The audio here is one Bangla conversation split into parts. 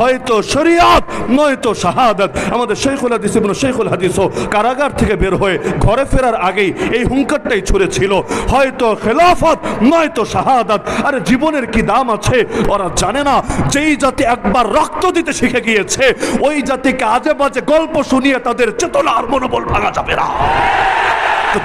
হয়তো শরিয়াত নয়তো শাহাদাত। আমাদের শেখুল হাদিস ইবনে শেখুল হাদিসও কারাগার থেকে বের হয়ে ঘরে ফেরার আগেই এই হুঙ্কারটাই ছুড়েছিল, হয়তো খেলাফত নয়তো শাহাদাত। আরে জীবনের কি দাম আছে ওরা জানে না। যেই জাতি একবার রক্ত দিতে শিখে গিয়েছে ওই জাতিকে আজে বাজে গল্প শুনিয়ে তাদের চেতনা আর মনোবল ভাঙা যাবে না।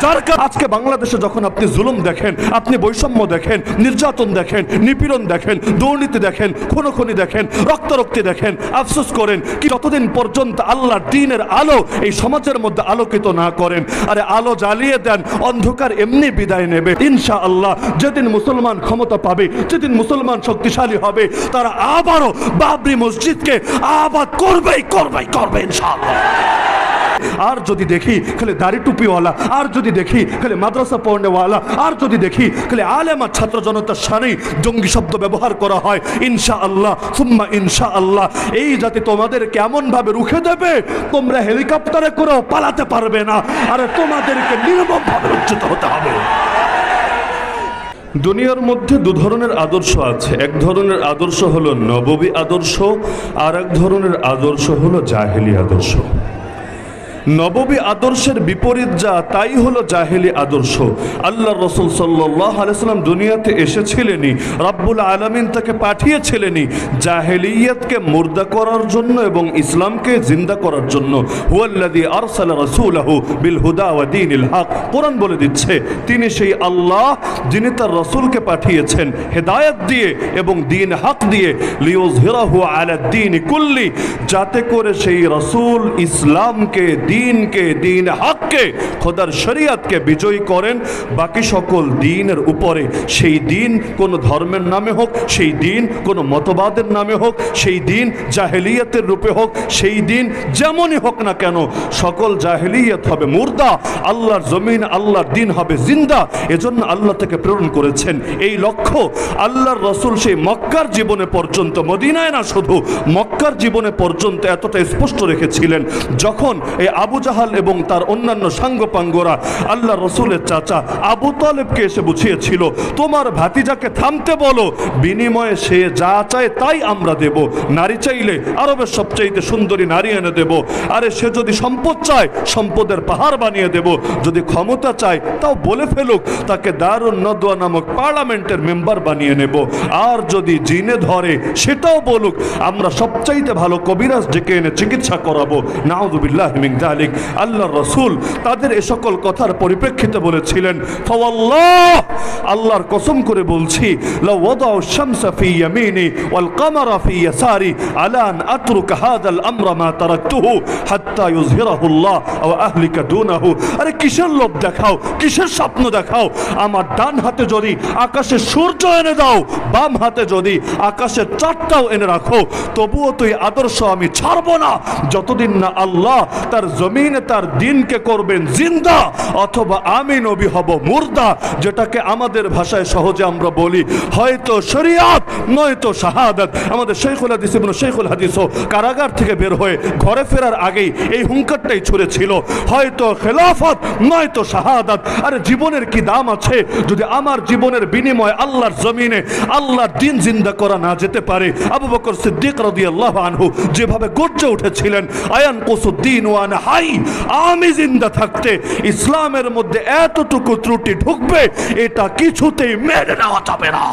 যার কারণে আজকে বাংলাদেশে যখন আপনি জুলুম দেখেন, আপনি বৈষম্য দেখেন, নির্যাতন দেখেন, নিপীড়ন দেখেন, দুর্নীতি দেখেন, খুনোখুনি দেখেন, রক্তারক্তি দেখেন, আফসোস করেন কি যতদিন পর্যন্ত আল্লাহর দ্বীনের আলো এই সমাজের মধ্যে আলোকিত না করেন। আরে আলো জ্বালিয়ে দেন, অন্ধকার এমনি বিদায় নেবে ইনশাআল্লাহ। যেদিন মুসলমান ক্ষমতা পাবে, যেদিন মুসলমান শক্তিশালী হবে, তারা আবারও বাবরি মসজিদকে আবাদ করবেই ইনশাআল্লাহ। আর যদি দেখি খালি দাড়ি টুপিওয়ালা, আর যদি দেখি খালি মাদ্রাসা পড়নেওয়ালা, আর যদি দেখি খালি আলেমা ছাত্র জনতার সামনে জঙ্গি শব্দ ব্যবহার করা হয়, ইনশাআল্লাহ সুম্মা ইনশাআল্লাহ এই জাতি তোমাদের কেমন ভাবে রুখে দেবে, তোমরা হেলিকপ্টারে করেও পালাতে পারবে না। আর তোমাদেরকে নির্মম ভাবে উচ্চিত হতে হবে। দুনিয়ার মধ্যে দু ধরনের আদর্শ আছে। এক ধরনের আদর্শ হলো নববী আদর্শ, আর এক ধরনের আদর্শ হলো জাহেলি আদর্শ। নববী আদর্শের বিপরীত যা তাই হলো জাহেলি আদর্শ। আল্লাহর রাসূল সাল্লাল্লাহু আলাইহি ওয়াসাল্লাম দুনিয়াতে এসেছিলেনই, রব্বুল আলামিন তাকে পাঠিয়েছিলেনই জাহেলিয়াতকে মুর্দা করার জন্য এবং ইসলামকে জিন্দা করার জন্য। হুয়াল্লাযী আরসালা রাসূলাহু বিল হুদা ওয়া দীনিল হক। কোরআন বলে দিচ্ছে তিনি সেই আল্লাহ যিনি তার রাসূলকে পাঠিয়েছেন হেদায়েত দিয়ে এবং দ্বীন হক দিয়ে, লিইয়ুযহিরাহু আলা দ্বীনি কুল্লি, যাতে করে সেই রাসূল ইসলামকে, দ্বীনকে, দ্বীন হককে, খোদার শরীয়তকে বিজয়ী করেন বাকি সকল দ্বীনের উপরে। সেই দ্বীন কোন ধর্মের নামে হোক, সেই দ্বীন কোন মতবাদের নামে হোক, সেই দ্বীন জাহেলিয়াতের রূপে হোক, সেই দ্বীন যেমনই হোক না কেন, সকল জাহেলিয়াত হবে মুর্দা, আল্লাহর জমিন আল্লাহর দ্বীন হবে জিন্দা। এজন্য আল্লাহ থেকে প্রেরণ করেছেন। এই লক্ষ্য আল্লাহর রাসূল সেই মক্কার জীবনে পর্যন্ত, মদিনায় না শুধু মক্কার জীবনে পর্যন্ত এতটা স্পষ্ট রেখেছিলেন। যখন এই আবু জাহাল এবং তার অন্যান্য সাঙ্গপাঙ্গরা আল্লাহ রসুলের চাচা আবু তালেবকে এসে বুঝিয়েছিল, তোমার ভাতিজাকে থামতে বলো, বিনিময়ে সে যা চায় তাই আমরা দেব। নারী চাইলে আরবের সবচাইতে সুন্দরী নারী এনে দেব। আরে সে যদি সম্পদ চায় সম্পদের পাহাড় বানিয়ে দেব। যদি ক্ষমতা চায় তাও বলে ফেলুক, তাকে দারুন নদওয়া নামক পার্লামেন্টের মেম্বার বানিয়ে নেব। আর যদি জিনে ধরে সেটাও বলুক, আমরা সবচাইতে ভালো কবিরাজ ডেকে এনে চিকিৎসা করাবো। নাউযুবিল্লাহি মিন যালিক। আল্লাহর রাসূল তাদের এ সকল কথার পরিপ্রেক্ষিতে বলেছিলেন, ফাওয়াল্লাহ, আল্লাহর কসম করে বলছি, লাউ ওয়াদাউ শামসা ফি ইয়ামিনি ওয়াল কামারা ফি ইয়াসারি আলা আন আতরুকা হাযাল আমরা মা তারাকতুহু হাত্তা ইউযহিরাহুল্লাহ ওয়া আহলিকা দুনাহু। আরে কিসের লোভ দেখাও, কিসের স্বপ্ন দেখাও? আমার ডান হাতে যদি আকাশে সূর্য এনে দাও, বাম হাতে যদি আকাশের চাঁদটাও এনে রাখো, তবুও তুই আদর্শ আমি ছাড়বো না যতদিন না আল্লাহ তার জমিনে তার দ্বীনকে করবেন জিন্দা, অথবা আমি নবী হব মুর্দা, যেটাকে আমাদের ভাষায় সহজে আমরা বলি হয়তো শরিয়াত নয়তো শাহাদাত। আমাদের শেখুল হাদিস ইবনে শেখুল হাদিসও কারাগার থেকে বের হয়ে ঘরে ফেরার আগেই এই হুঙ্কারটাই ছুড়েছিল, হয়তো খেলাফত নয়তো শাহাদাত। আরে জীবনের কি দাম আছে যদি আমার জীবনের বিনিময়ে আল্লাহর জমিনে আল্লাহর দ্বীন জিন্দা করা না যেতে পারে? আবু বকর সিদ্দিক রাদিয়াল্লাহু আনহু যেভাবে গর্জে উঠেছিলেন, আয়ান কুসুদ্দিন ওয়ান হাই, আমি জিন্দা থাকতে ইসলামের মধ্যে এতটুকু ত্রুটি ঢুকবে এটা কিছুতেই মেনে নেওয়া যাবে না।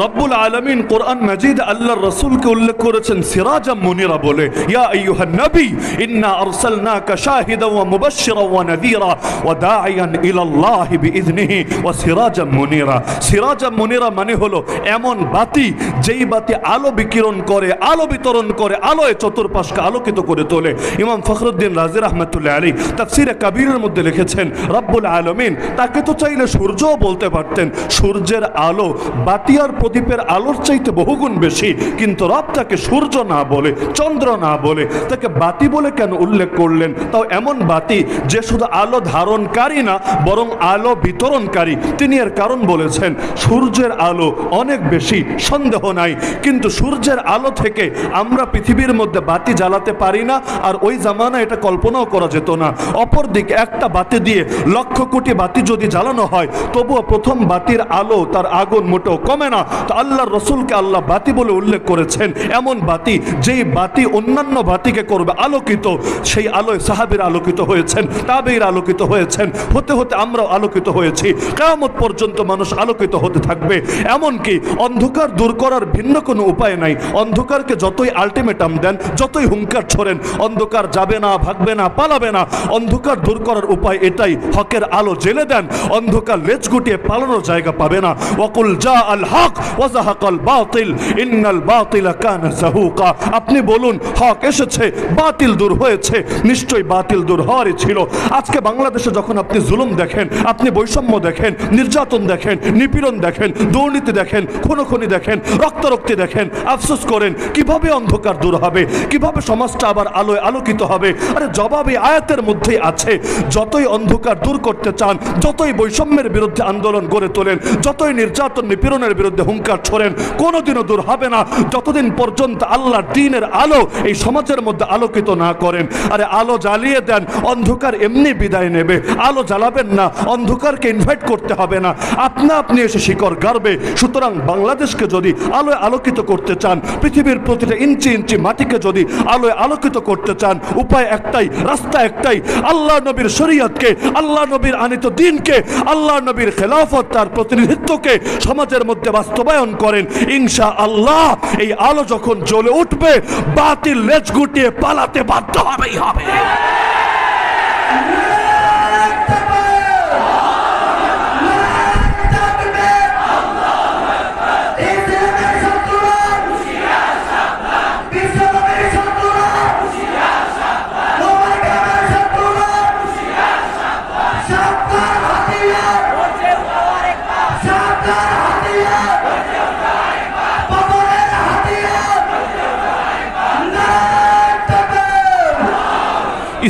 রব্বুল আলামিন কোরআন মাজিদ আল্লাহর রাসূলকে উল্লেখ করেছেন সিরাজাম মুনিরা বলে, ইয়া আইয়ুহান নবী ইন্না আরসালনাকা শাহিদান ওয়া মুবাশশিরান ওয়া নাযীরা ওয়া দাঈয়ান ইলাল্লাহি বিইذনিহি ওয়া সিরাজাম মুনিরা। সিরাজাম মুনিরা মানে হলো এমন বাতি যেই বাতি আলো বিকিরণ করে, আলো বিতরণ করে, আলোয় চতুর্পাশকে আলোকিত করে তোলে। ইমাম ফখরুদ্দিন রাজি রাহমাতুল্লাহ আলাইহি তাফসীরে কাবীরের মধ্যে লিখেছেন, রব্বুল আলামিন তাকে তো চাইলে সূর্যও বলতে পারতেন। সূর্যের আলো বাতি আর প্রদীপের আলোর চাইতে বহুগুণ বেশি, কিন্তু রব তাকে সূর্য না বলে, চন্দ্র না বলে, তাকে বাতি বলে কেন উল্লেখ করলেন? তাও এমন বাতি যে শুধু আলো ধারণকারী না বরং আলো বিতরণকারী। তিনি এর কারণ বলেছেন, সূর্যের আলো অনেক বেশি, সন্দেহ নাই, কিন্তু সূর্যের আলো থেকে আমরা পৃথিবীর মধ্যে বাতি জ্বালাতে পারি না, আর ওই জামানায় এটা কল্পনাও করা যেত না। অপরদিকে একটা বাতি দিয়ে লক্ষ কোটি বাতি যদি জ্বালানো হয়, তবুও প্রথম বাতির আলো তার আগুন মোটেও কমে না, তো আল্লাহর রসুলকে আল্লাহ বাতি বলে উল্লেখ করেছেন, এমন বাতি যেই বাতি অন্যান্য বাতিকে করবে আলোকিত। সেই আলোয় সাহাবীরা আলোকিত হয়েছেন, তাবেঈরা আলোকিত হয়েছেন, হতে হতে আমরাও আলোকিত হয়েছি। কিয়ামত পর্যন্ত মানুষ আলোকিত হতে থাকবে। এমনকি অন্ধকার দূর করার ভিন্ন কোনো উপায় নাই। অন্ধকারকে যতই আলটিমেটাম দেন, যতই হুঙ্কার ছোড়েন, অন্ধকার যাবে না, ভাগবে না, পালাবে না। অন্ধকার দূর করার উপায় এটাই, হকের আলো জ্বেলে দেন, অন্ধকার লেজ গুটিয়ে পালানোর জায়গা পাবে না। ওয়াকুল জা আল হক ওয়া যাহাকাল বাতিল ইন্নাল বাতিলা কানা যাহুকা। আপনি বলুন হক এসেছে, বাতিল দূর হয়েছে। নিশ্চয়ই বাতিল দূর হওয়ারই ছিল। আজকে বাংলাদেশে যখন আপনি জুলুম দেখেন, আপনি বৈষম্য দেখেন, নির্যাতন দেখেন, নিপীড়ন দেখেন, দুর্নীতি দেখেন, খুনোখুনি দেখেন, রক্তারক্তি দেখেন, আফসোস করেন কিভাবে অন্ধকার দূর হবে, কিভাবে সমাজটা আবার আলোয় আলোকিত হবে। আরে জবাব এই আয়াতের মধ্যেই আছে। যতই অন্ধকার দূর করতে চান, যতই বৈষম্যের বিরুদ্ধে আন্দোলন গড়ে তোলেন, যতই নির্যাতন নিপীড়নের বিরুদ্ধে হুঙ্কার ছোড়েন, কোনোদিনও দূর হবে না যতদিন পর্যন্ত আল্লাহর দ্বীনের আলো এই সমাজের মধ্যে আলোকিত না করেন। আরে আলো জ্বালিয়ে দেন, অন্ধকার এমনি বিদায় নেবে। আলো জ্বালাবেন না, অন্ধকারকে ইনভাইট করতে হবে না, আপনা আপনি এসে শিকড় গাড়বে। সুতরাং বাংলাদেশকে যদি আলোয় আলোকিত করতে চান, পৃথিবীর প্রতিটা ইঞ্চি ইঞ্চি মাটিকে যদি আলোয় আলোকিত করতে চান, উপায় একটাই, রাস্তা একটাই, আল্লাহ নবীর শরীয়তকে, আল্লাহ নবীর আনিত দ্বীনকে, আল্লাহ নবীর খেলাফত, তার প্রতিনিধিত্বকে সমাজের মধ্যে বাস্তবায়ন করেন। ইনশাআল্লাহ এই আলো যখন জ্বলে উঠবে, বাতিল লেজ গুটিয়ে পালাতে বাধ্য হবেই হবে।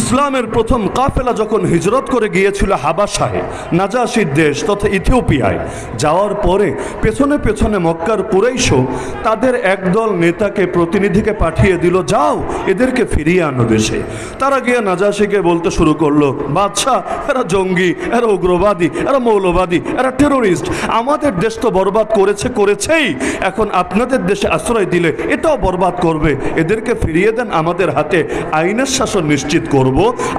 ইসলামের প্রথম কাফেলা যখন হিজরত করে গিয়েছিল হাবাসায়, নাজাশির দেশ তথা ইথিওপিয়ায়, যাওয়ার পরে পেছনে পেছনে মক্কার কুরাইশও তাদের একদল নেতাকে, প্রতিনিধিকে পাঠিয়ে দিল, যাও এদেরকে ফিরিয়ে আনো দেশে। তারা গিয়ে নাজাশিকে বলতে শুরু করলো, বাদশাহ এরা জঙ্গি, এরা উগ্রবাদী, এরা মৌলবাদী, এরা টেরোরিস্ট, আমাদের দেশ তো বরবাদ করেছেই, এখন আপনাদের দেশে আশ্রয় দিলে এটাও বরবাদ করবে, এদেরকে ফিরিয়ে দেন, আমাদের হাতে আইনের শাসন নিশ্চিত করব,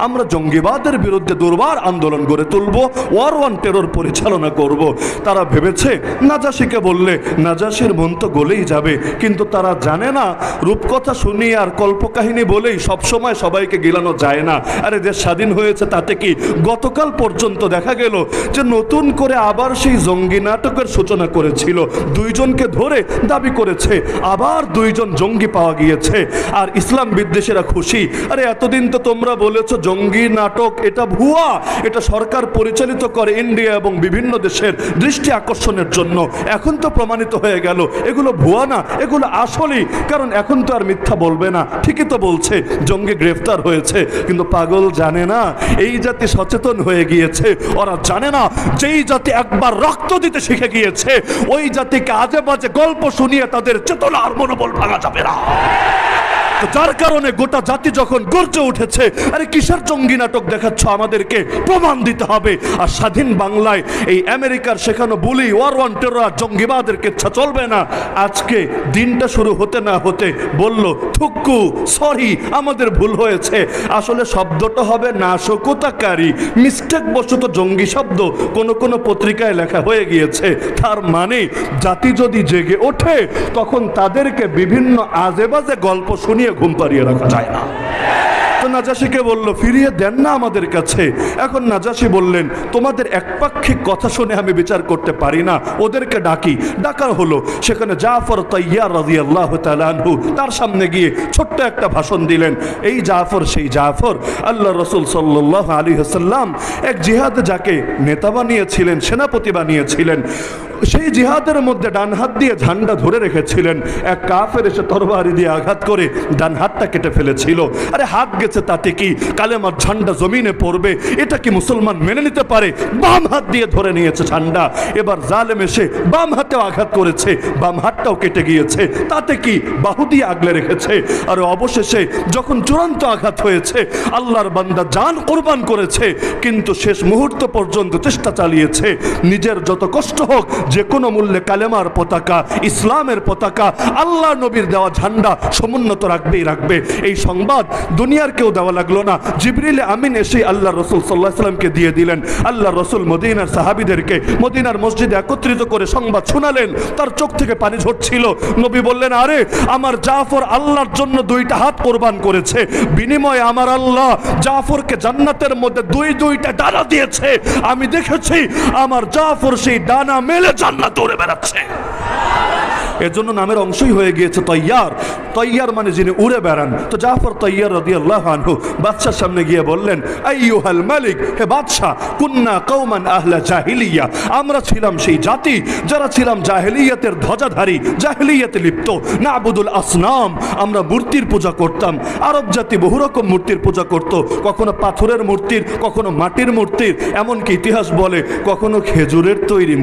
আমরা জঙ্গিবাদের বিরুদ্ধে দুর্বার আন্দোলন গড়ে তুলব, ওয়ার ওয়ান টেরর পরিচালনা করব। তারা ভেবেছে নাজাশিকে বললে নাজাশির মন তো গলেই যাবে, কিন্তু তারা জানে না রূপকথা শুনিয়ে আর কল্পকাহিনী বলেই সবসময় সবাইকে গিলানো যায় না। আরে দেশ স্বাধীন হয়েছে তাতে কি, গতকাল পর্যন্ত দেখা গেল যে নতুন করে আবার সেই জঙ্গি নাটকের সূচনা করেছিল, দুইজনকে ধরে দাবি করেছে আবার দুইজন জঙ্গি পাওয়া গিয়েছে। আর ইসলাম বিদ্বেষীরা খুশি, আরে এতদিন তো তোমরা বলেছো জঙ্গি নাটক এটা ভুয়া, এটা সরকার পরিচালিত করে ইন্ডিয়া এবং বিভিন্ন দেশের দৃষ্টি আকর্ষণের জন্য, এখন তো প্রমাণিত হয়ে গেল এগুলো ভুয়া না, এগুলো আসলেই, কারণ এখন তো আর মিথ্যা বলবে না, ঠিকই তো বলছে, জঙ্গি গ্রেফতার হয়েছে। কিন্তু পাগল জানে না এই জাতি সচেতন হয়ে গিয়েছে, ওরা জানে না যেই জাতি একবার রক্ত দিতে শিখে গিয়েছে ওই জাতিকে আজে বাজে গল্প শুনিয়ে তাদের চেতনা আর মনোবল ভাঙা যাবে না। যার কারণে গোটা জাতি যখন গর্জে উঠেছে, আরে কিসের জঙ্গি নাটক দেখাচ্ছ, আমাদেরকে প্রমাণ দিতে হবে। আর স্বাধীন বাংলায় এই আমেরিকার শেখানো বুলি, ওয়ার ওয়ান টেরর, জঙ্গিবাদের কেচ্ছা চলবে না। আজকে দিনটা শুরু হতে না হতে বলল থুক্কু, সরি আমাদের ভুল হয়েছে, আসলে শব্দটা হবে নাশকতাকারী, মিস্টেক বশত জঙ্গি শব্দ কোনো পত্রিকায় লেখা হয়ে গিয়েছে। তার মানে জাতি যদি জেগে ওঠে তখন তাদেরকে বিভিন্ন আজে বাজে গল্প শুনিয়ে ঘুম পাড়িয়ে রাখা যায় না। তো নাজাশিকে বলল ফিরিয়ে দেন না আমাদের কাছে। এখন নাজাশি বললেন তোমাদের একপাক্ষিক কথা শুনে আমি বিচার করতে পারি না, ওদেরকে ডাকার হলো। সেখানে জাফর তাইয়ার রাদিয়াল্লাহু তাআলা আনহু তার সামনে গিয়ে ছোট্ট একটা ভাষণ দিলেন। এই জাফর সেই জাফর, আল্লাহ রাসূল সাল্লাল্লাহু আলাইহি ওয়াসাল্লাম এক জিহাদে যাকে নেতা বানিয়েছিলেন, সেনাপতি বানিয়েছিলেন, সেই জিহাদের মধ্যে ডান হাত দিয়ে ঝান্ডা ধরে রেখেছিলেন। এক কাফের এসে তরবারি দিয়ে আঘাত করে ডান হাতটা কেটে ফেলেছিল। আরে হাত গেছে তাতে কি, কালেমার ঝান্ডা জমিনে পড়বে, এটা কি মুসলমান মেনে নিতে পারে? বাম হাত দিয়ে ধরে নিয়েছে ঝান্ডা। এবার জালেম এসে বাম হাতেও আঘাত করেছে, বাম হাতটাও কেটে গিয়েছে, তাতে কি, বাহু দিয়ে আগলে রেখেছে। আর অবশেষে যখন চূড়ান্ত আঘাত হয়েছে, আল্লাহর বান্দা জান কোরবান করেছে, কিন্তু শেষ মুহূর্ত পর্যন্ত চেষ্টা চালিয়েছে, নিজের যত কষ্ট হোক যে কোনো মূল্যে কালেমার পতাকা, ইসলামের পতাকা, আল্লাহ নবীর দেওয়া ঝান্ডা সমুন্নত রাখবেই রাখবে। এই সংবাদ দুনিয়ার কেউ দেওয়া লাগলো না, জিবরিল আমিন এসে আল্লাহ রসুল সাল্লাল্লাহু আলাইহি ওয়াসাল্লামকে দিয়ে দিলেন। আল্লাহ রসুল মদিনার সাহাবীদেরকে মদিনার মসজিদে একত্রিত করে সংবাদ শোনালেন। তার চোখ থেকে পানি ঝরছিল। নবী বললেন, আরে আমার জাফর আল্লাহর জন্য দুইটা হাত কোরবান করেছে, বিনিময়ে আমার আল্লাহ জাফরকে জান্নাতের মধ্যে দুইটা ডানা দিয়েছে। আমি দেখেছি আমার জাফর সেই ডানা মেলে জান্নাতে উড়ে বেড়াচ্ছে। এজন্য নামের অংশই হয়ে গিয়েছে তৈয়ার। তৈয়ার মানে যিনি উড়ে বেড়ান। তো জাফর তৈয়ার রাদিয়াল্লাহু আনহু বাদশার সামনে গিয়ে বললেন, আইয়ুহাল মালিক, হে বাদশা, কুন্না কওমান আহলা জাহিলিয়া, আমরা ছিলাম সেই জাতি যারা ছিলাম জাহেলিয়াতের ধ্বজাধারী, জাহেলিয়াতে লিপ্ত। নাবুদুল আসনাম, আমরা মূর্তির পূজা করতাম। আরব জাতি বহু রকম মূর্তির পূজা করত, কখনো পাথরের মূর্তির, কখনো মাটির মূর্তির, এমনকি ইতিহাস বলে কখনো খেজুরের তৈরি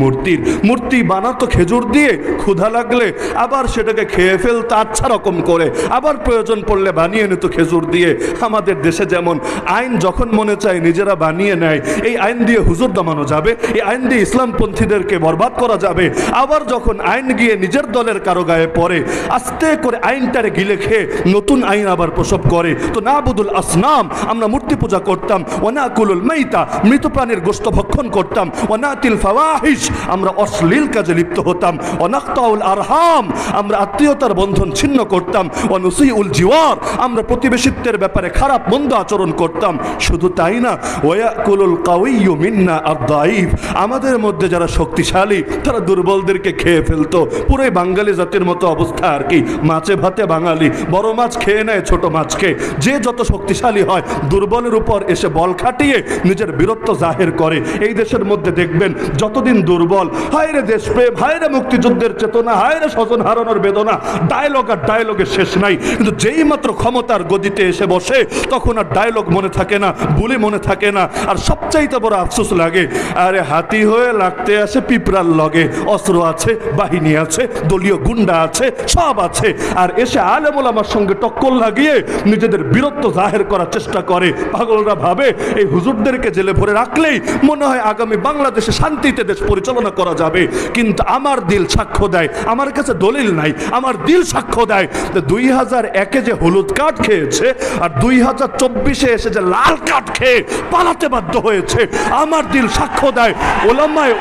মূর্তি বানাতো খেজুর দিয়ে, ক্ষুধা লাগলে আবার সেটাকে খেয়ে ফেলতো আচ্ছা রকম করে, আবার প্রয়োজন পড়লে বানিয়ে নিত খেজুর দিয়ে। আমাদের দেশে যেমন আইন যখন মনে চায় নিজেরা বানিয়ে নেয়, এই আইন দিয়ে হুজুর দমানো যাবে, এই আইন দিয়ে ইসলামপন্থীদেরকে বরবাদ করা যাবে। আবার যখন আইন গিয়ে নিজের দলের কারো গায়ে পড়ে, আস্তে করে আইনটারে গিলে খেয়ে নতুন আইন আবার প্রসব করে। তো নাবুদুল আসনাম, আমরা মূর্তি পূজা করতাম। ওয়ানাকুলুল মাইতা, মৃত প্রাণীর গোশত ভক্ষণ করতাম। ওয়ানাতিল ফাওয়াহিশ, আমরা অশ্লীল কাজে লিপ্ত হতাম। ওয়ানাকতাউল আরহাম, আমরা আত্মীয়তার বন্ধন ছিন্ন করতাম। ওয়ানুসিউল জিওয়ার, আমরা প্রতিবেশিত্বের ব্যাপারে খারাপ মন্দ আচরণ করতাম। শুধু তাই না, ওয়ায়াকুলুল কাওয়িয়্যু মিন্না আদ-দাঈফ, আমাদের মধ্যে যারা শক্তিশালী তারা দুর্বলদেরকে খেয়ে ফেলতো। পুরোই বাঙালি জাতির মতো অবস্থা আর কি, মাছে ভাতে বাঙালি, বড় মাছ খেয়ে নেয় ছোট মাছকে। যে যত শক্তিশালী হয় দুর্বলের উপর এসে বল খাটিয়ে নিজের বীরত্ব জাহির করে। এই দেশের মধ্যে দেখবেন যতদিন দুর্বল, হায় রে দেশপ্রেম, হায় রে মুক্তিযুদ্ধের চেতনা, হায় রে স্বজন হারানোর বেদনা, ডায়লগ আর ডায়লগের শেষ নাই। কিন্তু যেই মাত্র ক্ষমতার গদিতে এসে বসে তখন আর ডায়লগ মনে থাকে না, বুলি মনে থাকে না। আর সবচাইতে বড় আফসোস লাগে, আরে হাতি হয়ে লাগতে আসে পিঁপড়ার লগে, অস্ত্র আছে, বাহিনী আছে, দলীয় গুন্ডা আছে, সব আছে, আর এসে আলেম ওলামার সঙ্গে টক্কর লাগিয়ে নিজেদের বীরত্ব জাহির করার চেষ্টা করে। পাগলরা ভাবে এই হুজুরদেরকে জেলে ভরে রাখলেই মনে হয় আগামী বাংলাদেশে শান্তিতে দেশ পরিচালনা করা যাবে। কিন্তু আমার দিল সাক্ষ্য দেয়, আমার কাছে দলিল নাই, আমার দিল সাক্ষ্য দেয় 2001-এ যে হলুদ কার্ড খেয়েছে আর 2024-এ এসে যে লাল কার্ড খেয়ে পালাতে বাধ্য হয়েছে, আমার দিল সাক্ষ্য দেয় ওলামায়ে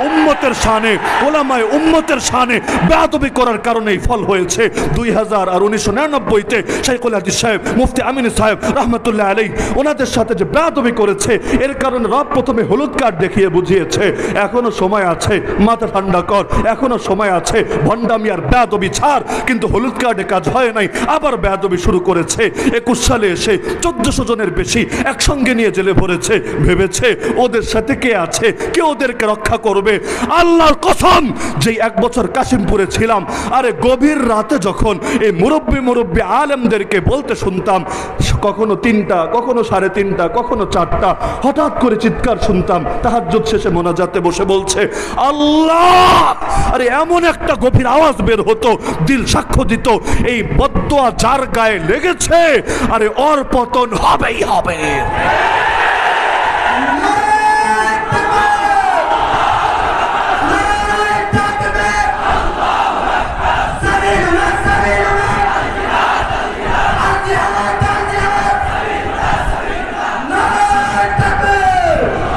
উম্মতের শানে বেয়াদবি করার কারণেই ফল হয়েছে। 2000 আর 1999-তে শাইখুল হাদিস সাহেব, মুফতি আমিন সাহেব রহমতুল্লাহ আলাইহি, ওনাদের সাথে যে বেয়াদবি করেছে, এর কারণে রব প্রথমে হলুদ কার্ড দেখিয়ে বুঝিয়েছে এখনো সময় আছে, মাথা ঠান্ডা কর, এখনো সময় আছে, ভণ্ডামি আর বেয়াদবি ছাড়। কিন্তু হলুদ কার্ডে কাজ হয় নাই, আবার বেয়াদবি শুরু করেছে। 21 সালে এসে 1400 জনের বেশি একসঙ্গে নিয়ে জেলে ভরেছে। ভেবেছে ওদের সাথে কে আছে, কে ওদেরকে রক্ষা করবে। আল্লাহর কসম, যেই 1 বছর কাশিমপুরে ছিলাম, আরে গভীর রাতে যখন এই মুরব্বী আলেমদেরকে বলতে শুনতাম, কখনো 3টা, কখনো 3:30, কখনো 4টা, হঠাৎ করে চিৎকার শুনতাম, তাহাজ্জুদ শেষে মোনাজাতে বসে বলছে আল্লাহ। আরে এমন একটা গভীর আওয়াজ বের হতো, দিল সাক্ষ্য দিত এই বদদুয়া যার গায়ে লেগেছে, আরে ওর পতন হবেই হবে।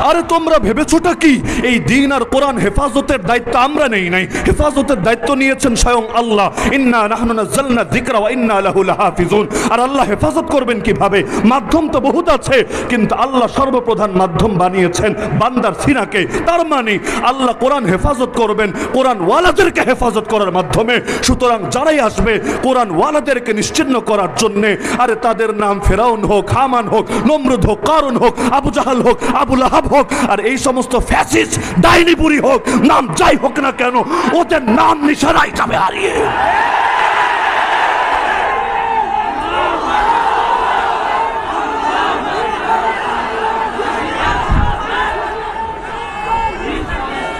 আরে তোমরা ভেবেছোটা কি এই দিন আর কোরআন হেফাজতের দায়িত্ব আমরা নেই নাই? হেফাজতের দায়িত্ব নিয়েছেন স্বয়ং আল্লাহ। ইন্না নাহনু নাযালনা যিকরা ওয়া ইন্না লাহু লাহাফিজুন। আর আল্লাহ হেফাজত করবেন কিভাবে? মাধ্যম তো বহুত আছে, কিন্তু আল্লাহ সর্বপ্রধান মাধ্যম বানিয়েছেন বান্দার সিনাকে। তার মানে আল্লাহ কোরআন হেফাজত করবেন কোরআন ওয়ালাদেরকে হেফাজত করার মাধ্যমে। সুতরাং যারাই আসবে কোরআন ওয়ালাদেরকে নিশ্চিহ্ন করার জন্যে, আরে তাদের নাম ফেরাউন হোক, হামান হোক, নমরুদ হোক, কারুন হোক, আবু জাহাল হোক, আবু লাহাব হোক, আর এই সমস্ত ফ্যাসিস্ট ডাইনি বুড়ি হোক, নাম যাই হোক না কেন, ওদের নাম নিশানাই যাবে হারিয়ে।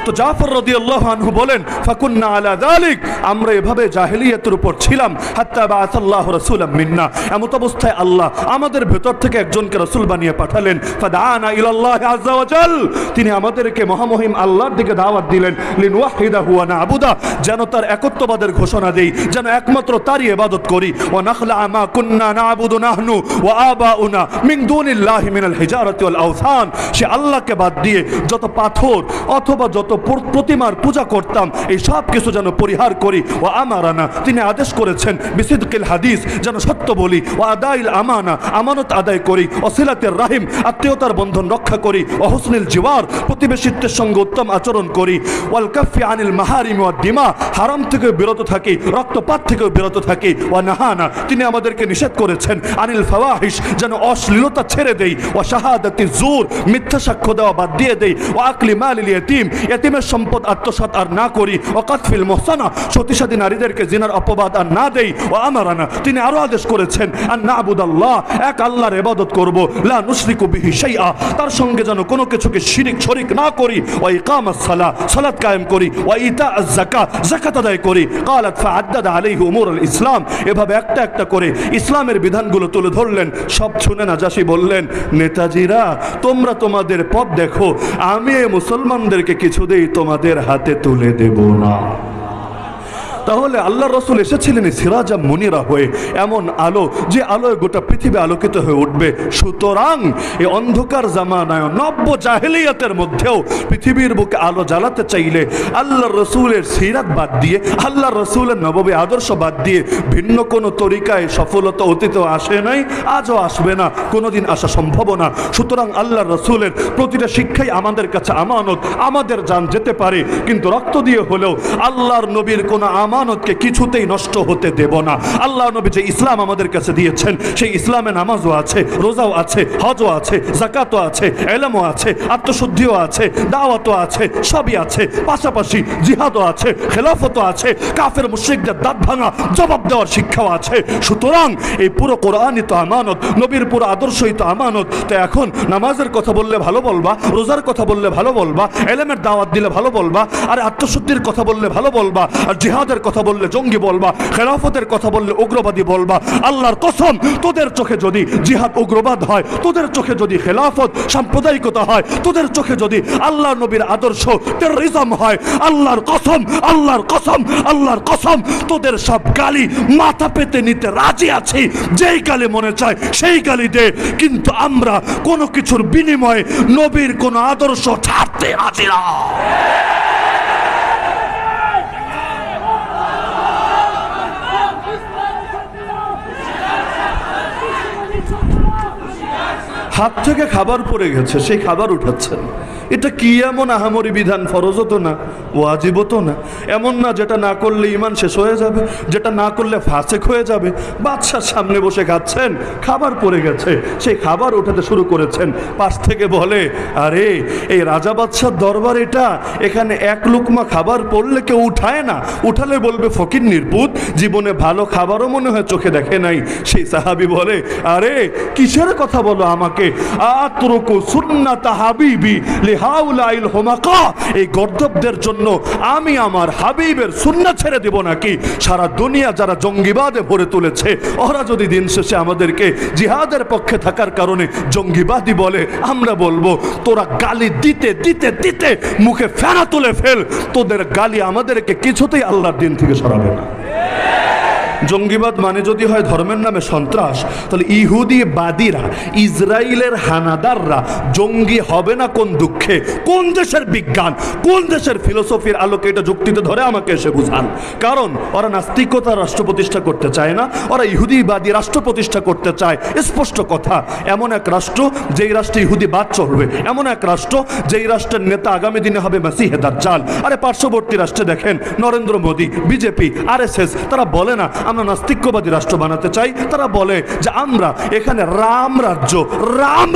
তো জাফর রাদিয়াল্লাহু আনহু বলেন, ফাকুন্না আলা যালিক, আমরা এভাবে জাহেলিয়াতের উপর ছিলাম, হাত্তা বাআসাল্লাহু রাসূলাম মিন্না, এমত অবস্থায় আল্লাহ আমাদের ভেতর থেকে একজনকে রাসূল বানিয়ে পাঠালেন। ফাদাআনা ইলাল্লাহি আযজা ওয়া জাল, তিনি আমাদেরকে মহামহিম আল্লাহর দিকে দাওয়াত দিলেন। লিনওয়াহিদাহু ওয়া না'বুদা, যেন তার একত্ববাদের ঘোষণা দেই, যেন একমাত্র তারই ইবাদত করি। ওয়া নাখলা মা কুন্না না'বুদু নাহনু ওয়া আবাউনা মিন দুনিল্লাহি মিনাল হিজারাতি ওয়াল আওসান, সে আল্লাহকে বাদ দিয়ে যত পাথর অথবা যত প্রতিমার পূজা করতাম এই সব কিছু যেন পরিহার করি। ওয়া আমারানা, তিনি আদেশ করেছেন বিসিদকিল হাদিস, যেন সত্য বলি। ওয়া আদাইল আমানা, আমানত আদায় করি। ওয়াসিলাতির রাহিম, আত্মীয়তার বন্ধন রক্ষা করি। ওয়া হুসনিল জিওয়ার, প্রতিবেশীত্বের সঙ্গে উত্তম আচরণ করি। ওয়াল কাফি আনিল মাহারিম ওয়াদ দিমা, হারাম থেকে বিরত থাকি, রক্তপাত থেকে বিরত থাকি। ওয়া নাহানা, তিনি আমাদেরকে নিষেধ করেছেন আনিল ফাওয়াহিশ, যেন অশ্লীলতা ছেড়ে দেই। ওয়া শাহাদাতি জুর, মিথ্যা সাক্ষ্য দেওয়া বাদ দিয়ে দেই। ওয়া আকলি মালিল ইয়াতীম, ইয়াতীমের সম্পদ আত্মসাৎ আর না করি। ওয়া কাতফিল মুহসানা, সতীসাধী নারীদেরকে জিনার অপবাদ আর না দেই। ওয়া আমারানা, তিনি আরো আদেশ করেছেন আন না'বুদাল্লাহ, এক আল্লাহর ইবাদত করব। লা নুশরিকু বিহি শাইআ, তার সঙ্গে যেন কোনো কিছুকে শরিক না করি। ওয়া ইকামাস সালাহ, সালাত কায়েম করি। ওয়া ইতাআজ যাকাত, যাকাত আদায় করি। ক্বালাত ফাআদ্দাদা আলাইহি উমুরুল ইসলাম, এভাবে একটা একটা করে ইসলামের বিধানগুলো তুলে ধরলেন। সব শুনে নাজাশী বললেন, নেতাজিরা তোমরা তোমাদের পথ দেখো, আমি এই মুসলমানদেরকে কিছুতেই তোমাদের হাতে তুলে দেব না। তাহলে আল্লাহ রসুল এসেছিলেন সিরাজা মুনিরা হয়ে, এমন আলো যে আলোয় গোটা পৃথিবী আলোকিত হয়ে উঠবে। সুতরাং এই অন্ধকার জামানায় নব্য জাহেলিয়াতের মধ্যেও পৃথিবীর বুকে আলো জ্বালাতে চাইলে আল্লাহ রসুলের সিরাত বাদ দিয়ে, আল্লাহ রসুলের নববী আদর্শ বাদ দিয়ে ভিন্ন কোনো তরিকায় সফলতা অতীতেও আসে নাই, আজও আসবে না, কোনোদিন আসা সম্ভব না। সুতরাং আল্লাহ রসুলের প্রতিটা শিক্ষাই আমাদের কাছে আমানত। আমাদের জান যেতে পারে, কিন্তু রক্ত দিয়ে হলেও আল্লাহর নবীর কোনো আমানতকে কিছুতেই নষ্ট হতে দেব না। আল্লাহ নবী যে ইসলাম আমাদের কাছে দিয়েছেন, সেই ইসলামে নামাজও আছে, রোজাও আছে, হজও আছে, যাকাতও আছে, ইলমও আছে, আত্মশুদ্ধিও আছে, দাওয়াতও আছে, সবই আছে। পাশাপাশি জিহাদও আছে, খেলাফতও আছে, কাফের মুশরিকদের দাঁত ভাঙা জবাব দেওয়ার শিক্ষাও আছে। সুতরাং এই পুরো কোরআনই তো আমানত, নবীর পুরো আদর্শই তো আমানত। তো এখন নামাজের কথা বললে ভালো বলবা, রোজার কথা বললে ভালো বলবা, ইলমের দাওয়াত দিলে ভালো বলবা, আর আত্মশুদ্ধির কথা বললে ভালো বলবা, আর জিহাদের কথা বললে জঙ্গি বলবা, খেলাফতের কথা বললে উগ্রবাদী বলবা। আল্লাহর কসম, তোদের চোখে যদি জিহাদ উগ্রবাদ হয়, তোদের চোখে যদি খেলাফত সাম্প্রদায়িকতা হয়, তোদের চোখে যদি আল্লাহ নবীর আদর্শ টেররিজম হয়, আল্লাহর কসম, আল্লাহর কসম, আল্লাহর কসম, তোদের সব গালি মাথা পেতে নিতে রাজি আছি। যেই গালি মনে চায় সেই গালি দে, কিন্তু আমরা কোনো কিছুর বিনিময়ে নবীর কোনো আদর্শ ছাড়তে রাজি না। হাত থেকে খাবার পড়ে গেছে, সেই খাবার উঠাচ্ছেন। এটা কি এমন আহামরি বিধান? ফরজও তো না, ওয়াজিবও তো না, এমন না যেটা না করলে ইমান শেষ হয়ে যাবে, যেটা না করলে ফাসেক হয়ে যাবে। বাদশার সামনে বসে খাচ্ছেন, খাবার পড়ে গেছে, সেই খাবার উঠাতে শুরু করেছেন। পাশ থেকে বলে, আরে এই রাজা বাদশার দরবার এটা, এখানে এক লুকমা খাবার পড়লে কেউ উঠায় না, উঠালে বলবে ফকির নির্বুত, জীবনে ভালো খাবারও মনে হয় চোখে দেখে নাই। সেই সাহাবি বলে, আরে কিসের কথা বলো আমাকে? আতরুকু সুন্নাত হাবিবি লিহাউলাইল হুমাকা, এই গর্দবদের জন্য আমি আমার হাবিবের সুন্নাত ছেড়ে দেব নাকি? সারা দুনিয়া যারা জঙ্গিবাদে ভরে তুলেছে, ওরা যদি দিন শেষে আমাদেরকে জিহাদের পক্ষে থাকার কারণে জঙ্গিবাদী বলে, আমরা বলবো তোরা গালি দিতে দিতে দিতে মুখে ফেনা তুলে ফেল, তোদের গালি আমাদেরকে কিছুতেই আল্লাহর দিন থেকে সরাবে না। জঙ্গিবাদ মানে যদি হয় ধর্মের নামে সন্ত্রাস, তাহলে ইহুদি বাদীরা, ইসরায়েলের হানাদাররা জঙ্গি হবে না কোন দুঃখে? কোন দেশের বিজ্ঞান, কোন দেশের ফিলোসফির আলোকে এটা যুক্তিতে ধরে আমাকে এসে বুঝান। কারণ ওরা নাস্তিকতার রাষ্ট্র প্রতিষ্ঠা করতে চায় না, ওরা ইহুদিবাদী রাষ্ট্র প্রতিষ্ঠা করতে চায়। স্পষ্ট কথা, এমন এক রাষ্ট্র যেই রাষ্ট্রে ইহুদিবাদ চলবে, এমন এক রাষ্ট্র যেই রাষ্ট্রের নেতা আগামী দিনে হবে মাসিহে দাজ্জাল। আরে পার্শ্ববর্তী রাষ্ট্রে দেখেন, নরেন্দ্র মোদী, বিজেপি, আরএসএস, তারা বলে না আমরা নাস্তিক্যবাদী রাষ্ট্র বানাতে চাই, তারা বলে যে আমরা এখানে রাম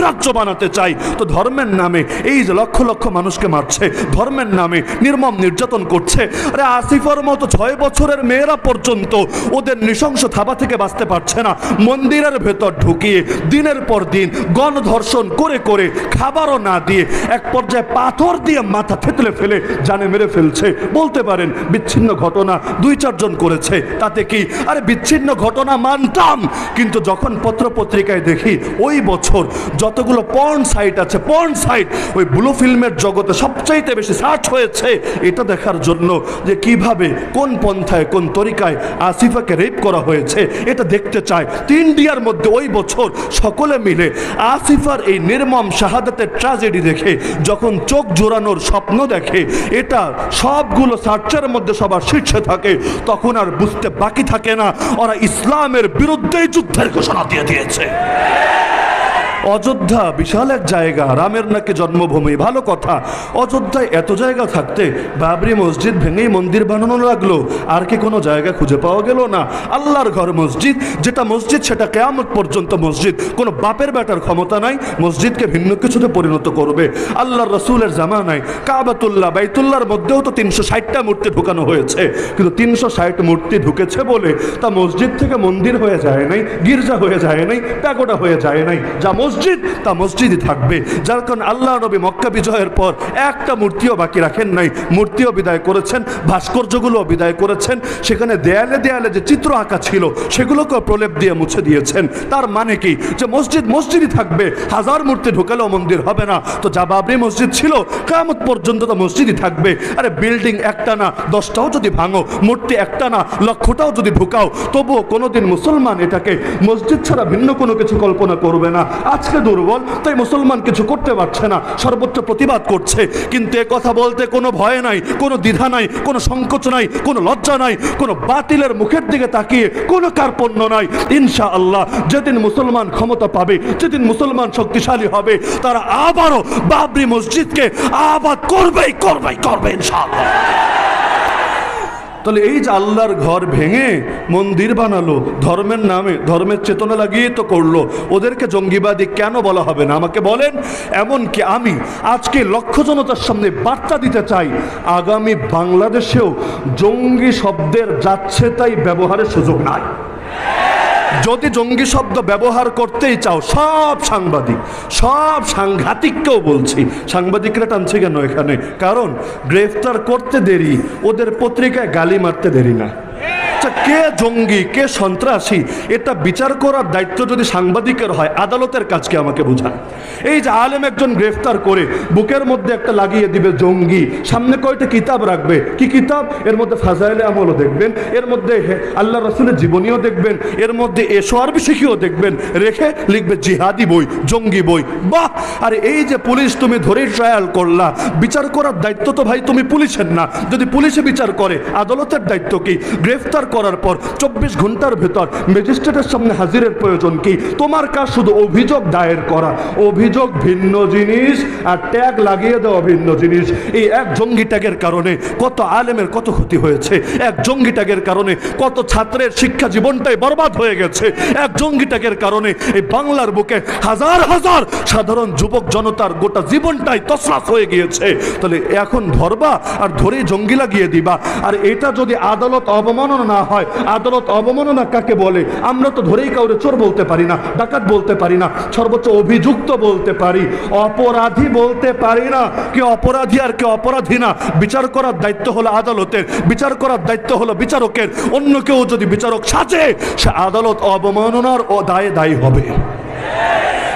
রাজ্য বানাতে চাই। তো ধর্মের নামে এই যে লক্ষ লক্ষ মানুষকে মারছে, ধর্মের নামে নির্মম নির্যাতন করছে। আরে আসিফার মতো 6 বছরের মেয়েরা পর্যন্ত ওদের নৃশংস থাবা থেকে বাঁচতে পারছে না। মন্দিরের ভেতর ঢুকিয়ে দিনের পর দিন গণধর্ষণ করে করে খাবারও না দিয়ে এক পর্যায়ে পাথর দিয়ে মাথা থেতলে ফেলে জানে মেরে ফেলছে। বলতে পারেন বিচ্ছিন্ন ঘটনা 2-4 জন করেছে, তাতে কি? আরে বিচ্ছিন্ন ঘটনা মানতাম, কিন্তু যখন পত্রপত্রিকায় দেখি ওই বছর যতগুলো পর্ন সাইট আছে, পর্ন সাইট ওই ব্লু ফিল্মের জগতে সবচাইতে বেশি সার্চ হয়েছে, এটা দেখার জন্য যে কিভাবে কোন পন্থায় কোন তরিকায় আসিফাকে রেপ করা হয়েছে এটা দেখতে চায়। ইন্ডিয়ার মধ্যে ওই বছর সকলে মিলে আসিফার এই নির্মম শাহাদাতের ট্র্যাজেডি দেখে যখন চোখ জোড়ানোর স্বপ্ন দেখে, এটা সবগুলো সার্চের মধ্যে সবার শীর্ষে থাকে, তখন আর বুঝতে বাকি থাকে না ওরা ইসলামের বিরুদ্ধেই যুদ্ধের ঘোষণা দিয়ে দিয়েছে। অযোধ্যা বিশাল এক জায়গা, রামের নাকি জন্মভূমি, ভালো কথা। অযোধ্যায় এত জায়গা থাকতে বাবরি মসজিদ ভেঙেই মন্দির বানানো লাগলো, আর কি কোনো জায়গা খুঁজে পাওয়া গেল না? আল্লাহর ঘর মসজিদ, যেটা মসজিদ সেটা কিয়ামত পর্যন্ত মসজিদ, কোনো বাপের বেটার ক্ষমতা নাই মসজিদকে ভিন্ন কিছুতে পরিণত করবে। আল্লাহর রসুলের জামানায় কাবাতুল্লাহ বাইতুল্লাহর মধ্যেও তো 360টা মূর্তি ঢুকানো হয়েছে, কিন্তু 360 মূর্তি ঢুকেছে বলে তা মসজিদ থেকে মন্দির হয়ে যায় নাই, গির্জা হয়ে যায় নাই, প্যাগোডা হয়ে যায় নাই। যা মসজিদ তা মসজিদই থাকবে। যার কারণে আল্লাহ নবী মক্কা বিজয়ের পর একটা মূর্তিও বাকি রাখেন নাই, মূর্তিও বিদায় করেছেন, ভাস্কর্যগুলো বিদায় করেছেন। সেখানে দেয়ালে দেয়ালে যে চিত্র আঁকা ছিল সেগুলোকে প্রলেপ দিয়ে মুছে দিয়েছেন। তার মানে কি? যে মসজিদ মসজিদই থাকবে, হাজার মূর্তি ঢুকালেও মন্দির হবে না। তো যা বাবরি মসজিদ ছিল কিয়ামত পর্যন্ত তো মসজিদই থাকবে। আরে বিল্ডিং একটা না 10টাও যদি ভাঙো, মূর্তি একটা না 1,00,000টাও যদি ঢুকাও, তবুও কোনোদিন মুসলমান এটাকে মসজিদ ছাড়া ভিন্ন কোনো কিছু কল্পনা করবে না। আজকে দুর্বল তাই মুসলমান কিছু করতে পারছে না, সর্বোচ্চ প্রতিবাদ করছে, কিন্তু এ কথা বলতে কোনো ভয় নাই, কোনো দ্বিধা নাই, কোনো সংকোচ নাই, কোনো লজ্জা নাই, কোনো বাতিলের মুখের দিকে তাকিয়ে কোনো কার্পণ্য নাই। ইনশাআল্লাহ যেদিন মুসলমান ক্ষমতা পাবে, যেদিন মুসলমান শক্তিশালী হবে, তারা আবারও বাবরি মসজিদকে আবাদ করবেই ইনশাআল্লাহ। তাহলে এই যে আল্লাহর ঘর ভেঙে মন্দির বানালো, ধর্মের নামে ধর্মের চেতনা লাগিয়ে তো করলো, ওদেরকে জঙ্গিবাদী কেন বলা হবে না আমাকে বলেন? এমনকি আমি আজকে লক্ষ জনতার সামনে বার্তা দিতে চাই, আগামী বাংলাদেশেও জঙ্গি শব্দের যাচ্ছে তাই ব্যবহারের সুযোগ নাই। যদি জঙ্গি শব্দ ব্যবহার করতেই চাও, সব সাংবাদিক, সব সাংঘাতিককেও বলছি, সাংবাদিকরা টানছে কেন এখানে? কারণ গ্রেফতার করতে দেরি, ওদের পত্রিকায় গালি মারতে দেরি না। কে জঙ্গি কে সন্ত্রাসী এটা বিচার করার দায়িত্ব যদি সাংবাদিকের হয়, আদালতের কাজকে আমাকে বোঝান। এই যে আলেম একজন গ্রেফতার করে বুকের মধ্যে একটা লাগিয়ে দিবে জঙ্গি, সামনে কয়টা কিতাব রাখবে, কি কিতাব? এর মধ্যে ফাজাইলে আমলও দেখবেন, এর মধ্যে আল্লাহ রসুলের জীবনীও দেখবেন, এর মধ্যে এসওয়ারবি শিখিও দেখবেন, রেখে লিখবে জিহাদি বই, জঙ্গি বই। বাহ! আর এই যে পুলিশ তুমি ধরেই ট্রায়াল করলা, বিচার করার দায়িত্ব তো ভাই তুমি পুলিশের না। যদি পুলিশে বিচার করে, আদালতের দায়িত্ব কি? গ্রেফতার করার পর 24 ঘন্টার ভেতর ম্যাজিস্ট্রেটের সামনে হাজিরের প্রয়োজন কি? তোমার কাজ শুধু অভিযোগ দায়ের করা। অভিযোগ ভিন্ন জিনিস আর ট্যাগ লাগিয়ে দেওয়া ভিন্ন জিনিস। এই এক জঙ্গি ট্যাগের কারণে কত আলেমের কত ক্ষতি হয়েছে, এক জঙ্গি ট্যাগের কারণে কত ছাত্রের শিক্ষা জীবনটাই বরবাদ হয়ে গেছে, এক জঙ্গি ট্যাগের কারণে এই বাংলার বুকে হাজার হাজার সাধারণ যুবক জনতার গোটা জীবনটাই তছনছ হয়ে গিয়েছে। তাহলে এখন ধরবা আর ধরেই জঙ্গি লাগিয়ে দিবা। আর এটা যদি আদালত অবমাননা না হয়, আদালত অবমাননা কাকে বলে? আমরা তো ধরেই কাউরে চোর বলতে পারি না, ডাকাত বলতে পারি না, সর্বোচ্চ অভিযুক্ত বলতে পারি, অপরাধী বলতে পারি না। কে অপরাধী আর কে অপরাধী না বিচার করার দায়িত্ব হলো আদালতের, বিচার করার দায়িত্ব হলো বিচারকের। অন্য কেউ যদি বিচারক সাজে, সে আদালত অবমাননার ও দায়ে দায়ী হবে।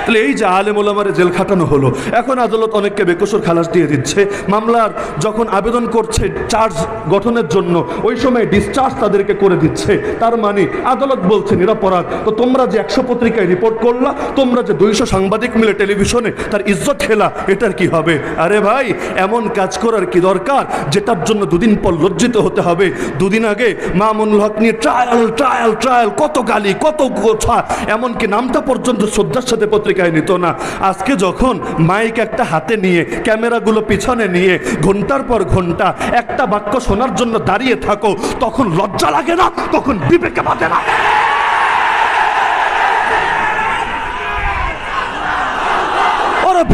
তাহলে এই যে আলেম ওলামারে জেল খাটানো হলো, এখন আদালত অনেককে বেকসুর খালাস দিয়ে দিচ্ছে। মামলার যখন আবেদন করছে চার্জ গঠনের জন্য, ওই সময় ডিসচার্জ তাদেরকে করে দিচ্ছে। তার মানে আদালত বলছে নিরপরাধ। তো তোমরা যে 100 পত্রিকায় রিপোর্ট করলা, তোমরা যে 200 সাংবাদিক মিলে টেলিভিশনে তার ইজ্জত খেলা, এটার কি হবে? আরে ভাই, এমন কাজ করার কি দরকার যেটার জন্য 2 দিন পর লজ্জিত হতে হবে? 2 দিন আগে মামুনুল হক নিয়ে ট্রায়াল ট্রায়াল ট্রায়াল, কত গালি, কত কথা, এমনকি নামটা পর্যন্ত শ্রদ্ধার সাথে পত্রিকা পত্রিকায় নিত না। আজকে যখন মাইক একটা হাতে নিয়ে, ক্যামেরাগুলো পিছনে নিয়ে ঘন্টার পর ঘন্টা একটা বাক্য শোনার জন্য দাঁড়িয়ে থাকো, তখন লজ্জা লাগে না? তখন বিবেকে বাঁধে না?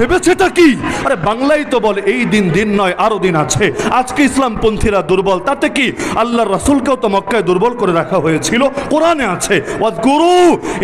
ভেবেছেটা কি? আরে বাংলাই তো বলে এই দিন দিন নয়, আরো দিন আছে। আজকে ইসলামপন্থীরা দুর্বল, তাতে কি? আল্লাহর রাসূলকেও তো মক্কায় দুর্বল করে রাখা হয়েছিল। কোরআনে আছে ওয়াজকুরু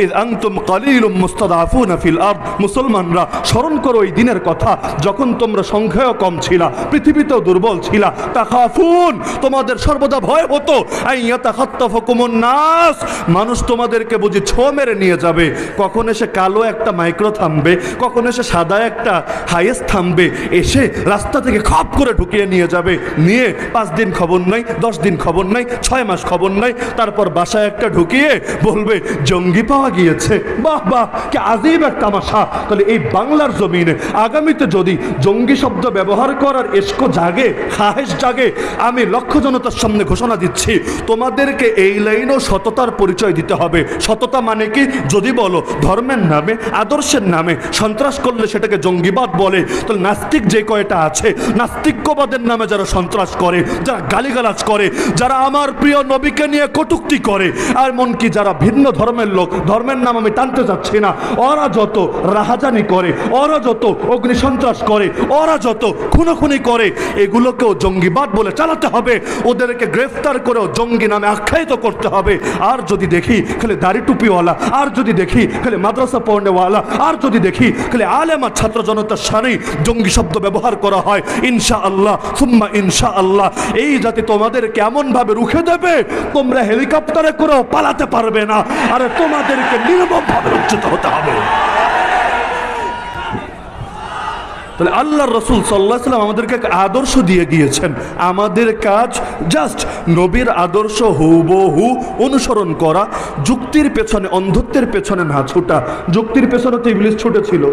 ইয আনতুম কালিলুম মুস্তাদাফুনা ফিল আরদ। মুসলমানরা স্মরণ করো এই দিনের কথা যখন তোমরা সংখ্যায় কম ছিলা, পৃথিবীতেও দুর্বল ছিলা। তাখাফুন, তোমাদের সর্বদা ভয় হতো আইয়াতাখাত্তাফুকুমুন নাস, মানুষ তোমাদেরকে বুঝি ছো মেরে নিয়ে যাবে। কখন এসে কালো একটা মাইক্রো থামবে, কখন এসে সাদা একটা হাইয়েস থামবে, এসে রাস্তা থেকে খপ করে ঢুকিয়ে নিয়ে যাবে। নিয়ে 5 দিন খবর নাই, 10 দিন খবর নাই, 6 মাস খবর নাই, তারপর বাসায় একটা ঢুকিয়ে বলবে জঙ্গি পাওয়া গিয়েছে। বাহ বাহ, কি আজীব এক তামাশা। তাহলে এই বাংলার জমিনে আগামীতে যদি জঙ্গি শব্দ ব্যবহার করার এসকো জাগে, খাহেশ জাগে, আমি লক্ষ জনতার সামনে ঘোষণা দিচ্ছি, তোমাদেরকে এই লাইনেও সততার পরিচয় দিতে হবে। সততা মানে কি? যদি বলো ধর্মের নামে, আদর্শের নামে সন্ত্রাস করলে সেটাকে জঙ্গিবাদ বলে, তাহলে নাস্তিক যে কয়টা আছে, নাস্তিক্যবাদের নামে যারা সন্ত্রাস করে, যারা গালিগালাজ করে, যারা আমার প্রিয় নবীকে নিয়ে কটূক্তি করে, আর এমনকি যারা ভিন্ন ধর্মের লোক, ধর্মের নাম আমি টানতে চাচ্ছি না, ওরা যত রাহাজানি করে, ওরা যত অগ্নি সন্ত্রাস করে, ওরা যত খুনোখুনি করে, এগুলোকেও জঙ্গিবাদ বলে চালাতে হবে। ওদেরকে গ্রেফতার করেও জঙ্গি নামে আখ্যায়িত করতে হবে। আর যদি দেখি খালি দাড়ি টুপিওয়ালা, আর যদি দেখি খালি মাদ্রাসা পড়নেওয়ালা, আর যদি দেখি খালি আলেমা ছাত্র জনতার সামনে জঙ্গি শব্দ ব্যবহার করা হয়, ইনশাআল্লাহ সুম্মা ইনশাআল্লাহ এই জাতি তোমাদের কেমন ভাবে রুখে দেবে, তোমরা হেলিকপ্টারে করেও পালাতে পারবে না। আরে তোমাদেরকে নির্মমভাবে রক্ষিত হতে হবে। তাহলে আল্লাহর রাসূল সাল্লাল্লাহু আলাইহি ওয়াসাল্লাম আমাদেরকে এক আদর্শ দিয়ে গিয়েছেন। আমাদের কাজ জাস্ট নবীর আদর্শ হুবহু অনুসরণ করা, যুক্তির পেছনে, অন্ধত্বের পেছনে না ছোটা। যুক্তির পেছনে তো ইবলিস ছুটেছিল।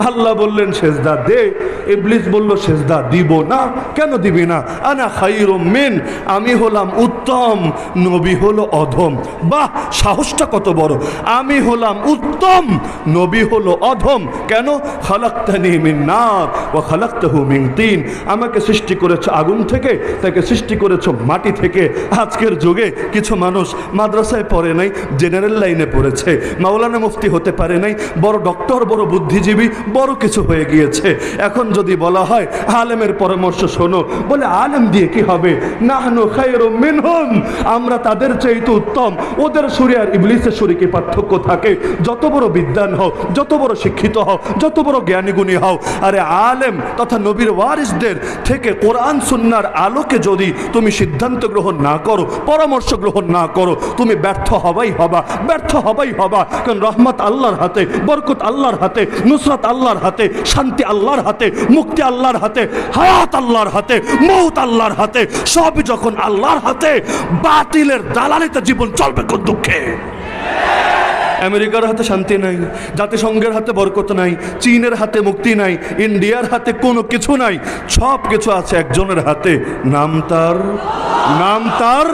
আল্লাহ বললেন সেজদা দে, ইবলিস বলল সেজদা দিব না। কেন দিবি না? আনা খায়রুম মিন, আমি হলাম উত্তম, নবী হলো অধম। বাহ, সাহসটা কত বড়! আমি হলাম উত্তম, নবী হলো অধম। কেন? খালাকতানি মিন নার ওয়া খালাকতাহু মিন তিন, আমাকে সৃষ্টি করেছো আগুন থেকে, তাকে সৃষ্টি করেছো মাটি থেকে। আজকের যুগে কিছু মানুষ মাদ্রাসায় পড়ে নাই, জেনারেল লাইনে পড়েছে, মাওলানা মুফতি হতে পারে নাই, বড় ডক্টর, বড় বুদ্ধিজীবী, বড় কিছু হয়ে গিয়েছে। এখন যদি বলা হয় আলেমের পরামর্শ শোনো, বলে আলেম দিয়ে কি হবে? নাহনু খায়রুম মিনহুম, আমরা তাদের চাইতে উত্তম। ওদের সুরে আর ইবলিসের সুরে কি পার্থক্য থাকে? যত বড় বিদ্বান হও, যত বড় শিক্ষিত হও, যত বড় জ্ঞানী গুণী হও, আরে আলেম তথা নবীর ওয়ারিসদের থেকে কোরআন সুন্নাহর আলোকে যদি তুমি সিদ্ধান্ত গ্রহণ না করো, পরামর্শ গ্রহণ না করো, তুমি ব্যর্থ হবাই হবা, ব্যর্থ হবাই হবা। কারণ রহমত আল্লাহর হাতে, বরকত আল্লাহর হাতে, নুসরাত আল্লাহর হাতে, শান্তি আল্লাহর হাতে, মুক্তি আল্লাহর হাতে, হায়াত আল্লাহর হাতে, মৌত আল্লাহর হাতে। সবই যখন আল্লাহর হাতে, বাতিলের দালালিতে জীবন চলবে কোন দুঃখে? আমেরিকার হাতে শান্তি নাই, জাতিসংঘের হাতে বরকত নাই, চীনের হাতে মুক্তি নাই, ইন্ডিয়ার হাতে কোনো কিছু নাই। সব কিছু আছে একজনের হাতে, নাম তার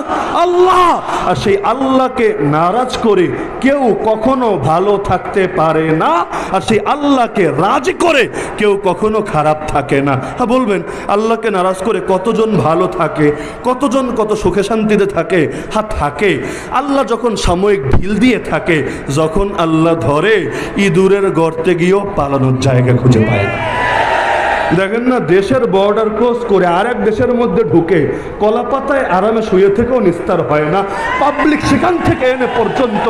আল্লাহ। আর সেই আল্লাহকে নারাজ করে কেউ কখনো ভালো থাকতে পারে না, আর সেই আল্লাহকে রাজি করে কেউ কখনো খারাপ থাকে না। হ্যাঁ, বলবেন আল্লাহকে নারাজ করে কতজন ভালো থাকে, কতজন কত সুখে শান্তিতে থাকে? হ্যাঁ থাকে। আল্লাহ যখন সাময়িক ঢিল দিয়ে থাকে, যখন আল্লাহ ধরে ইঁদুরের গর্তে গিয়েও পালানোর জায়গা খুঁজে পায় না। দেখেন না, দেশের বর্ডার ক্রস করে আরেক দেশের মধ্যে ঢুকে কলাপাতায় আরামে শুয়ে থেকেও নিস্তার হয় না, পাবলিক সেখান থেকে এনে পর্যন্ত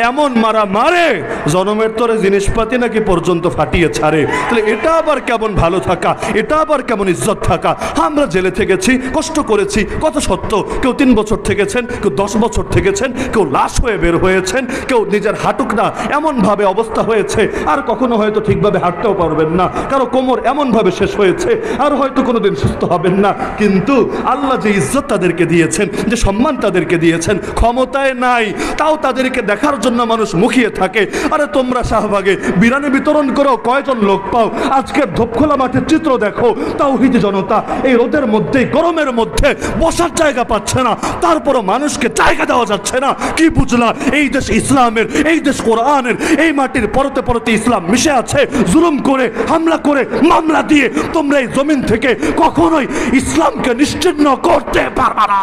এমন মারা মারে, জনমের তরে জিনিসপাতি নাকি পর্যন্ত ফাটিয়ে ছাড়ে। তাহলে এটা আবার কেমন ভালো থাকা, এটা আবার কেমন ইজ্জত থাকা? আমরা জেলে থেকেছি, কষ্ট করেছি, কত সত্য। কেউ 3 বছর থেকেছেন, কেউ 10 বছর থেকেছেন, কেউ লাশ হয়ে বের হয়েছেন, কেউ নিজের হাঁটুক না এমনভাবে অবস্থা হয়েছে আর কখনো হয়তো ঠিকভাবে হাঁটতেও পারবেন না, কারো কোমর এমনভাবে শেষ হয়েছে, আর হয়তো কোনোদিন সুস্থ হবেন না, কিন্তু আল্লাহ যে ইজ্জত তাদেরকে দিয়েছেন, যে সম্মান তাদেরকে দিয়েছেন, ক্ষমতায় নাই তাও তাদেরকে দেখার জন্য মানুষ মুখিয়ে থাকে। আরে তোমরা শাহবাগে বিরিয়ানি বিতরণ করো, কয়জন লোক পাও? আজকের ধোপখোলা মাঠের চিত্র দেখো, তাওহীদি জনতা এই রোদের মধ্যে, গরমের মধ্যে বসার জায়গা পাচ্ছে না, তারপরও মানুষকে জায়গা দেওয়া যাচ্ছে না। কি বুঝলা? এই দেশ ইসলামের, এই দেশ কোরআনের, এই মাটির পরতে পরতে ইসলাম মিশে আছে। জুলুম করে, হামলা করে, মামলা দিয়ে তোমরা এই জমিন থেকে কখনোই ইসলামকে নিশ্চিহ্ন করতে পারবে না।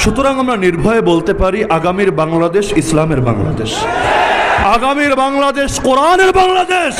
সুতরাং আমরা নির্ভয়ে বলতে পারি, আগামীর বাংলাদেশ ইসলামের বাংলাদেশ, আগামীর বাংলাদেশ কোরআনের বাংলাদেশ।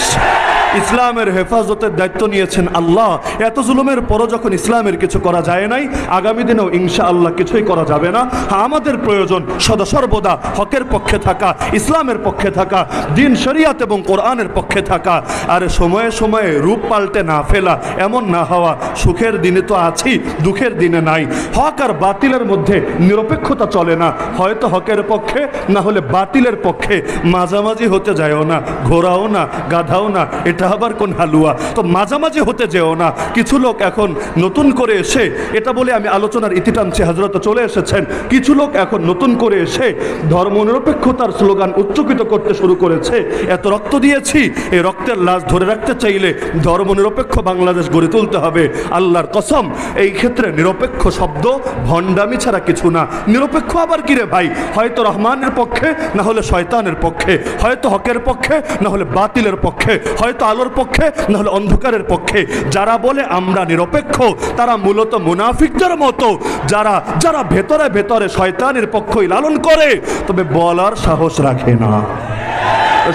ইসলামের হেফাজতের দায়িত্ব নিয়েছেন আল্লাহ। এত জুলুমের পরও যখন ইসলামের কিছু করা যায় নাই, আগামী দিনেও ইনশাআল্লাহ কিছুই করা যাবে না। আমাদের প্রয়োজন সদা সর্বদা হকের পক্ষে থাকা, ইসলামের পক্ষে থাকা, দিন শরিয়াত এবং কোরআনের পক্ষে থাকা। আর সময়ে সময়ে রূপ পাল্টে না ফেলা, এমন না হওয়া, সুখের দিনে তো আছি, দুঃখের দিনে নাই। হক আর বাতিলের মধ্যে নিরপেক্ষতা চলে না, হয়তো হকের পক্ষে, না হলে বাতিলের পক্ষে। মাঝামাঝি হতে যায়ও না, ঘোরাও না, গাধাও না, এটা আবার কোন হালুয়া। তো মাঝামাঝি হতে যেও না। কিছু লোক এখন নতুন করে এসে, এটা বলে আমি আলোচনার ইতি টানছি, হযরত চলে এসেছেন, কিছু লোক এখন নতুন করে এসে ধর্মনিরপেক্ষতার স্লোগান উচ্চকিত করতে শুরু করেছে। এত রক্ত দিয়েছি, এই রক্তের লাশ ধরে রাখতে চাইলে ধর্মনিরপেক্ষ বাংলাদেশ গড়ে তুলতে হবে। আল্লাহর কসম, এই ক্ষেত্রে নিরপেক্ষ শব্দ ভণ্ডামি ছাড়া কিছু না। নিরপেক্ষ আবার কি রে ভাই? হয়তো রহমানের পক্ষে, না হলে শয়তানের পক্ষে, হয়তো হকের পক্ষে, না হলে বাতিলের পক্ষে, হয়তো আলোর পক্ষে, না হলে অন্ধকারের পক্ষে। যারা বলে আমরা নিরপেক্ষ, তারা মূলত মুনাফিকদের মতো, যারা যারা ভেতরে ভেতরে শয়তানের পক্ষই লালন করে, তবে বলার সাহস রাখে না।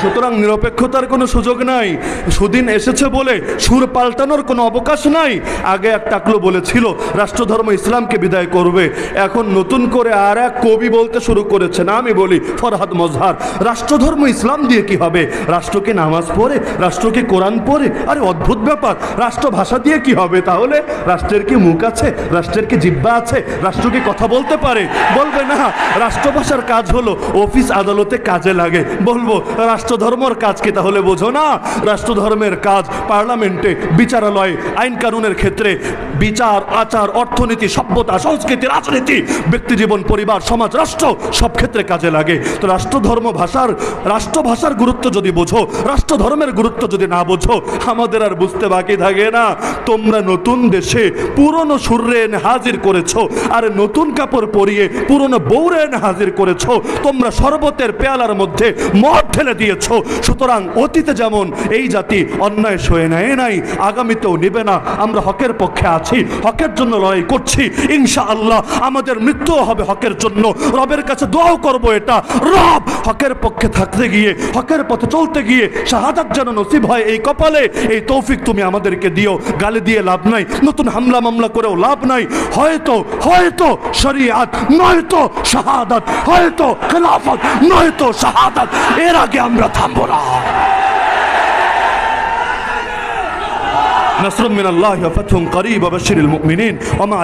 সুতরাং নিরপেক্ষতার কোনো সুযোগ নাই। সুদিন এসেছে বলে সুর পাল্টানোর কোনো অবকাশ নাই। আগে এক টাকলো বলেছিল রাষ্ট্রধর্ম ইসলামকে বিদায় করবে, এখন নতুন করে আর এক কবি বলতে শুরু করেছে, না আমি বলি ফরহাদ মজহার, রাষ্ট্রধর্ম ইসলাম দিয়ে কি হবে? রাষ্ট্রকে নামাজ পড়ে, রাষ্ট্রকে কোরআন পড়ে? আরে অদ্ভুত ব্যাপার। রাষ্ট্রভাষা দিয়ে কি হবে তাহলে? রাষ্ট্রের কি মুখ আছে? রাষ্ট্রের কি জিহ্বা আছে? রাষ্ট্র কি কথা বলতে পারে? বলবে না। রাষ্ট্রভাষার কাজ হলো অফিস আদালতে কাজে লাগে। বলবো রাষ্ট্রধর্মের কাজ কি তাহলে বোঝো না? রাষ্ট্রধর্মের কাজ পার্লামেন্টে, বিচারালয়ে, আইন কানুনের ক্ষেত্রে, বিচার, আচার, অর্থনীতি, সভ্যতা, সংস্কৃতি, রাজনীতি, ব্যক্তিজীবন, পরিবার, সমাজ, রাষ্ট্র, সব ক্ষেত্রে কাজে লাগে। তো রাষ্ট্রধর্ম ভাষার, রাষ্ট্রভাষার গুরুত্ব যদি বোঝো, রাষ্ট্রধর্মের গুরুত্ব যদি না বোঝো, আমাদের আর বুঝতে বাকি থাকে না। তোমরা নতুন দেশে পুরনো সুরে এনে হাজির করেছো, আর নতুন কাপড় পরিয়ে পুরনো বউরে এনে হাজির করেছো। তোমরা শরবতের পেয়ালার মধ্যে মদ ঢেলে দিয়েছো। সুতরাং অতীতে যেমন এই জাতি অন্যায় সয়ে নেয় নাই, আগামীতেও নেবে না। আমরা হকের পক্ষে আছি, হকের জন্য লড়াই করছি। ইনশাআল্লাহ আমাদের মৃত্যুও হবে হকের জন্য। রবের কাছে দোয়াও করবো এটা, রব হকের পক্ষে থাকতে গিয়ে, হকের পথে চলতে গিয়ে শাহাদাত যেন নসিব হয় এই কপালে। এই তৌফিক তুমি আমাদেরকে দিও। গালি দিয়ে লাভ নাই, নতুন হামলা মামলা করেও লাভ নাই। হয়তো হয়তো শরিয়াত, নয়তো শাহাদাত, হয়তো খেলাফত, নয়তো শাহাদাত, এর আগে আমরা থামবো না। নাসরুম মিনাল্লাহি ওয়া ফাতহুন করিব ওয়া বাশশিরিল মুমিনিন ওয়া মা